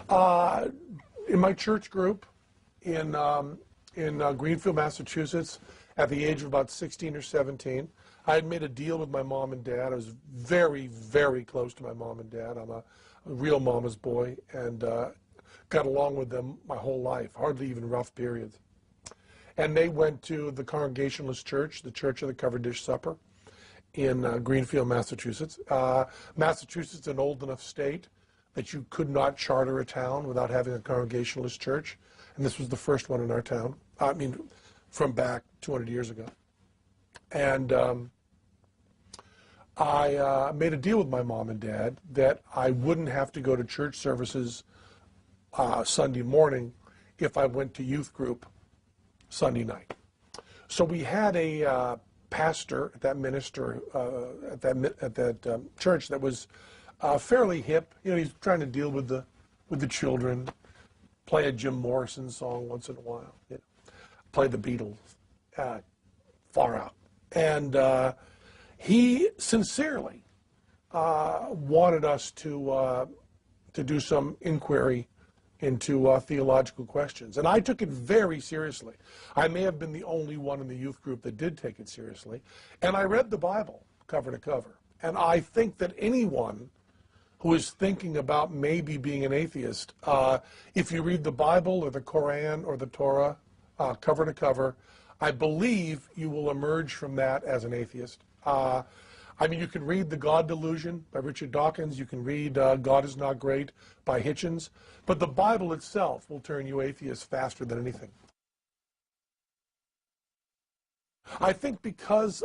Uh, in my church group in Greenfield, Massachusetts, at the age of about 16 or 17, I had made a deal with my mom and dad. I was very, very close to my mom and dad. I'm a real mama's boy, and got along with them my whole life, hardly even rough periods. And they went to the Congregationalist Church, the Church of the Covered Dish Supper, in Greenfield, Massachusetts. Massachusetts is an old enough state that you could not charter a town without having a Congregationalist church. And this was the first one in our town, I mean, from back 200 years ago. And I made a deal with my mom and dad that I wouldn't have to go to church services Sunday morning if I went to youth group Sunday night. So we had a pastor, that minister at that church that was fairly hip. You know, he's trying to deal with the children, play a Jim Morrison song once in a while, you know, play the Beatles, far out. And he sincerely wanted us to do some inquiry into theological questions. And I took it very seriously. I may have been the only one in the youth group that did take it seriously. And I read the Bible cover to cover. And I think that anyone who is thinking about maybe being an atheist, if you read the Bible or the Quran or the Torah cover to cover, I believe you will emerge from that as an atheist. I mean, you can read The God Delusion by Richard Dawkins. You can read God is Not Great by Hitchens. But the Bible itself will turn you atheist faster than anything. I think because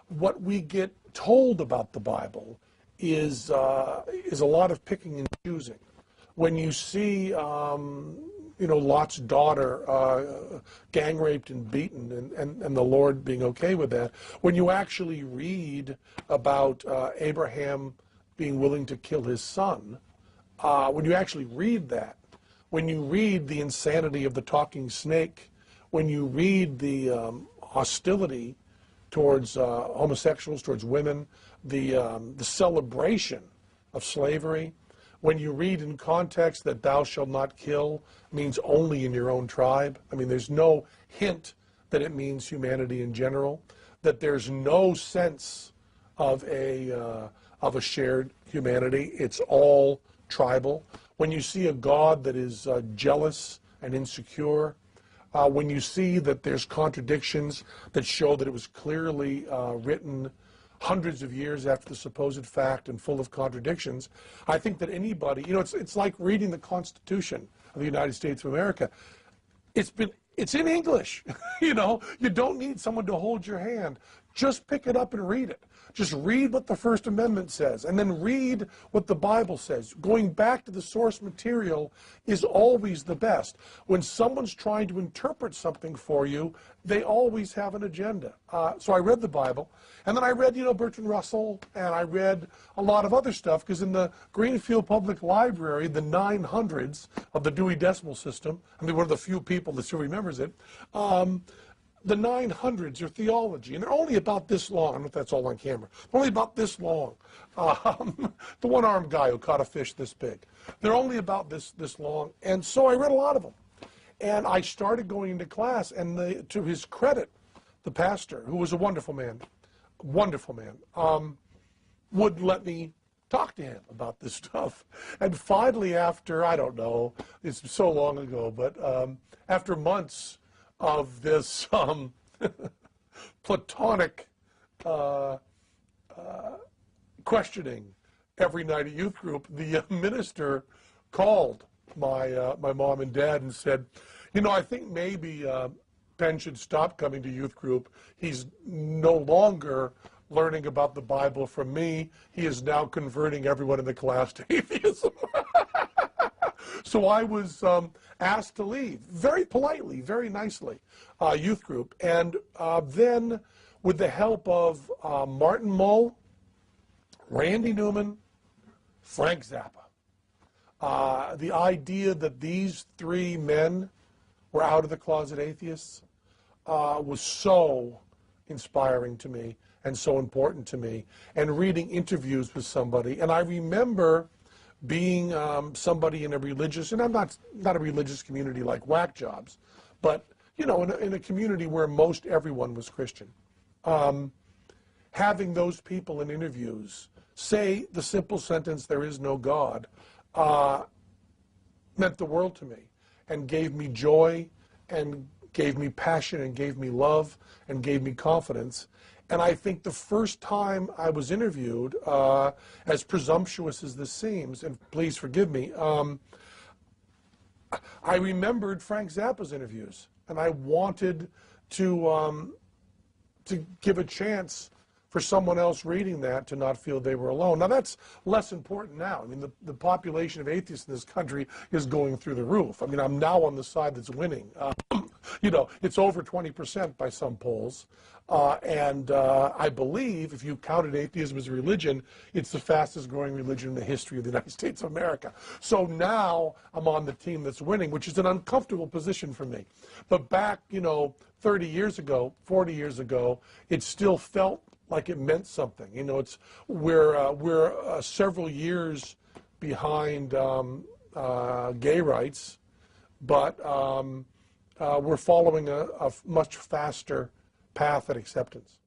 what we get told about the Bible is a lot of picking and choosing. When you see, you know, Lot's daughter gang raped and beaten, and the Lord being okay with that, when you actually read about Abraham being willing to kill his son, when you actually read that, when you read the insanity of the talking snake, when you read the hostility towards homosexuals, towards women, the celebration of slavery, when you read in context that thou shalt not kill means only in your own tribe, I mean, there's no hint that it means humanity in general, that there's no sense of a shared humanity. It's all tribal. When you see a God that is jealous and insecure, when you see that there's contradictions that show that it was clearly written hundreds of years after the supposed fact and full of contradictions, I think that anybody, you know, it's like reading the Constitution of the United States of America. It's in English. You know, you don't need someone to hold your hand. Just pick it up and read it. Just read what the First Amendment says, and then read what the Bible says. Going back to the source material is always the best. When someone's trying to interpret something for you, they always have an agenda. So I read the Bible, and then I read, you know, Bertrand Russell, and I read a lot of other stuff, because in the Greenfield Public Library, the 900s of the Dewey Decimal System, I mean, one of the few people that still remembers it, the 900s are theology, and they're only about this long. I don't know if that's all on camera. They're only about this long. The one-armed guy who caught a fish this big. They're only about this long, and so I read a lot of them. And I started going into class, and to his credit, the pastor, who was a wonderful man, would let me talk to him about this stuff. And finally, after, I don't know, it's so long ago, but after months of this platonic questioning every night at youth group, the minister called my mom and dad and said, you know, I think maybe Penn should stop coming to youth group. He's no longer learning about the Bible from me. He is now converting everyone in the class to atheism. So I was asked to leave, very politely, very nicely, youth group. And then with the help of Martin Mull, Randy Newman, Frank Zappa, the idea that these three men were out-of-the-closet atheists was so inspiring to me and so important to me. And reading interviews with somebody. And I remember being somebody in a religious, and I'm not a religious community like Whack Jobs, but you know, in a community where most everyone was Christian, having those people in interviews say the simple sentence, "There is no God," meant the world to me, and gave me joy, and gave me passion, and gave me love, and gave me confidence. And I think the first time I was interviewed, as presumptuous as this seems, and please forgive me, I remembered Frank Zappa's interviews, and I wanted to give a chance for someone else reading that to not feel they were alone. Now, that's less important now. I mean, the population of atheists in this country is going through the roof. I mean, I'm now on the side that's winning. You know, it's over 20% by some polls. And I believe, if you counted atheism as a religion, it's the fastest growing religion in the history of the United States of America. So now I'm on the team that's winning, which is an uncomfortable position for me. But back, you know, 30 years ago, 40 years ago, it still felt like it meant something. You know, we're several years behind gay rights, but we're following a much faster path at acceptance.